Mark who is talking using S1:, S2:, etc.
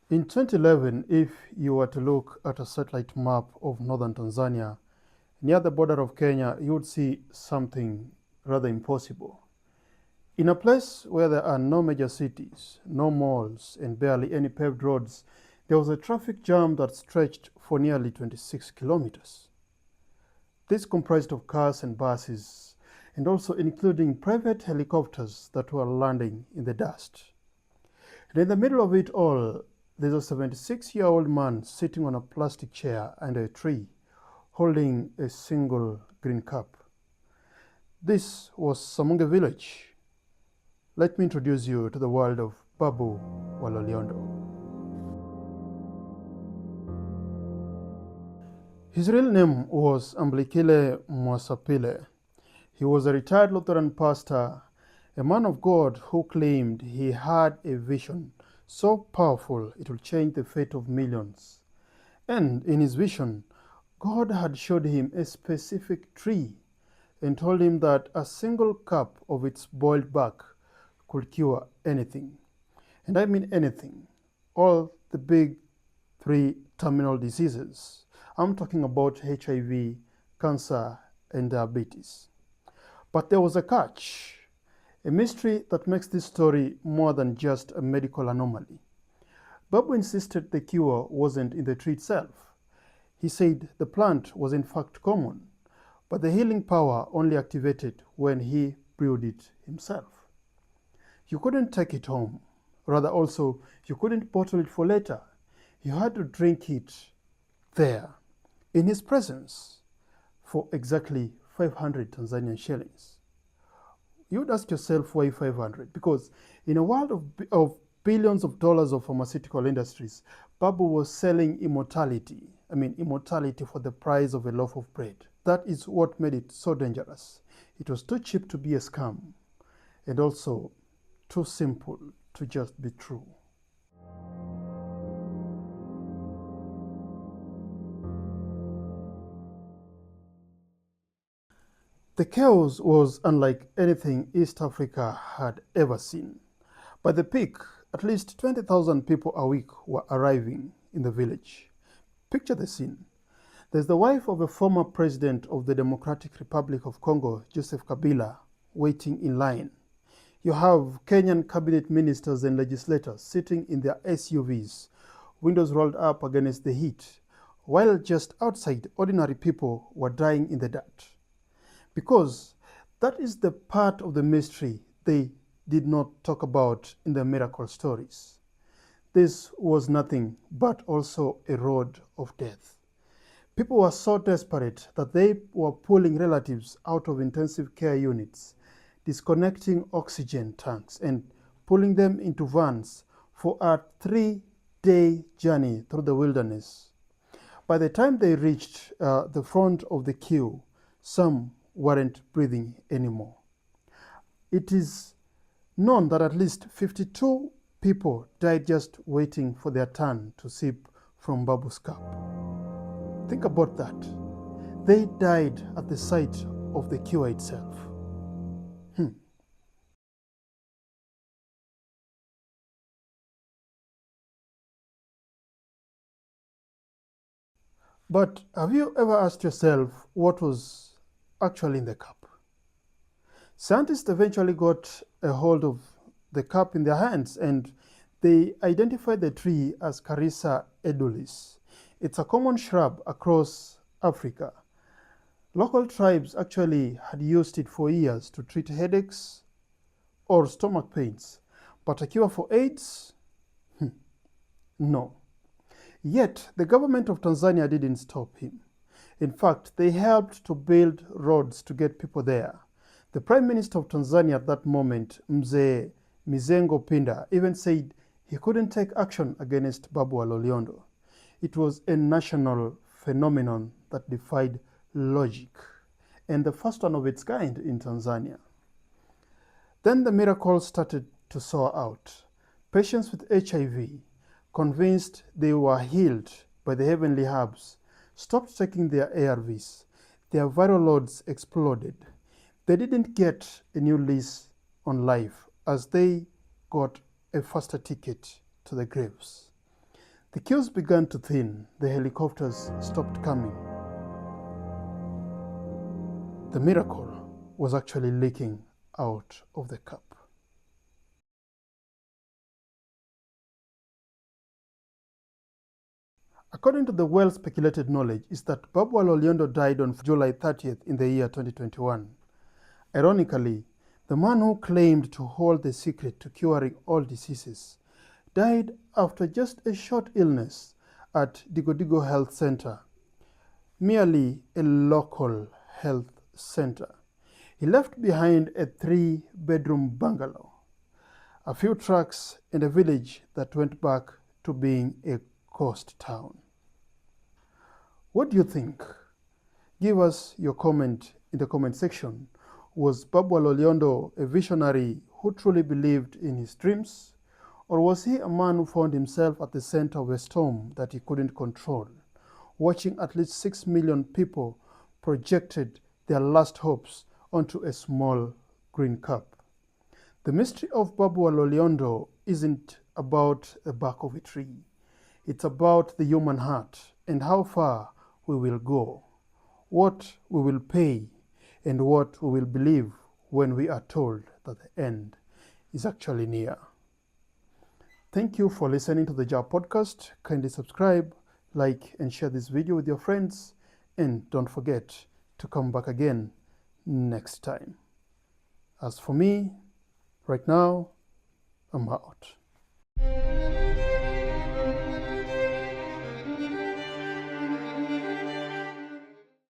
S1: In 2011, if you were to look at a satellite map of northern Tanzania, near the border of Kenya, you would see something rather impossible. In a place where there are no major cities, no malls, and barely any paved roads, there was a traffic jam that stretched for nearly 26 kilometers. This comprised of cars and buses, and also including private helicopters that were landing in the dust. And in the middle of it all, there's a 76-year-old man sitting on a plastic chair under a tree, holding a single green cup. This was Samunge village. Let me introduce you to the world of Babu Waloliondo. His real name was Amblikile Mwasapile. He was a retired Lutheran pastor, a man of God who claimed he had a vision so powerful it would change the fate of millions. And in his vision, God had showed him a specific tree and told him that a single cup of its boiled bark could cure anything. And I mean anything. All the big three terminal diseases. I'm talking about HIV, cancer, and diabetes. But there was a catch, a mystery that makes this story more than just a medical anomaly. Babu insisted the cure wasn't in the tree itself. He said the plant was in fact common, but the healing power only activated when he brewed it himself. You couldn't take it home. Rather also, you couldn't bottle it for later. You had to drink it there, in his presence, for exactly 500 Tanzanian shillings. You would ask yourself why 500? Because in a world of billions of dollars of pharmaceutical industries, Babu was selling immortality. I mean, immortality for the price of a loaf of bread. That is what made it so dangerous. It was too cheap to be a scam, and also too simple to just be true. The chaos was unlike anything East Africa had ever seen. By the peak, at least 20,000 people a week were arriving in the village. Picture the scene. There's the wife of a former president of the Democratic Republic of Congo, Joseph Kabila, waiting in line. You have Kenyan cabinet ministers and legislators sitting in their SUVs, windows rolled up against the heat, while just outside, ordinary people were dying in the dirt. Because that is the part of the mystery they did not talk about in the miracle stories. This was nothing but also a road of death. People were so desperate that they were pulling relatives out of intensive care units, disconnecting oxygen tanks, and pulling them into vans for a 3-day journey through the wilderness. By the time they reached the front of the queue, some weren't breathing anymore. It is known that at least 52 people died just waiting for their turn to sip from Babu's cup. Think about that. They died at the site of the cure itself. But have you ever asked yourself what was actually in the cup? Scientists eventually got a hold of the cup in their hands and they identified the tree as Carissa edulis. It's a common shrub across Africa. Local tribes actually had used it for years to treat headaches or stomach pains. But a cure for AIDS? No. Yet, the government of Tanzania didn't stop him. In fact, they helped to build roads to get people there. The Prime Minister of Tanzania at that moment, Mzee Mizengo Pinda, even said he couldn't take action against Babu Waloliondo. It was a national phenomenon that defied logic, and the first one of its kind in Tanzania. Then the miracles started to soar out. Patients with HIV, convinced they were healed by the heavenly herbs, stopped taking their ARVs. Their viral loads exploded. They didn't get a new lease on life as they got a faster ticket to the graves. The queues began to thin. The helicopters stopped coming. The miracle was actually leaking out of the cup. According to the well-speculated knowledge, is that Babu Loliondo died on July 30th in the year 2021. Ironically, the man who claimed to hold the secret to curing all diseases died after just a short illness at Digodigo Health Center, merely a local health center. He left behind a 3-bedroom bungalow, a few trucks, and a village that went back to being a ghost town. What do you think? Give us your comment in the comment section. Was Babu Loliondo a visionary who truly believed in his dreams? Or was he a man who found himself at the center of a storm that he couldn't control, watching at least 6 million people projected their last hopes onto a small green cup? The mystery of Babu Loliondo isn't about the bark of a tree. It's about the human heart and how far we will go, what we will pay, and what we will believe when we are told that the end is actually near. Thank you for listening to the JAR podcast. Kindly subscribe, like, and share this video with your friends. And don't forget to come back again next time. As for me, right now, I'm out.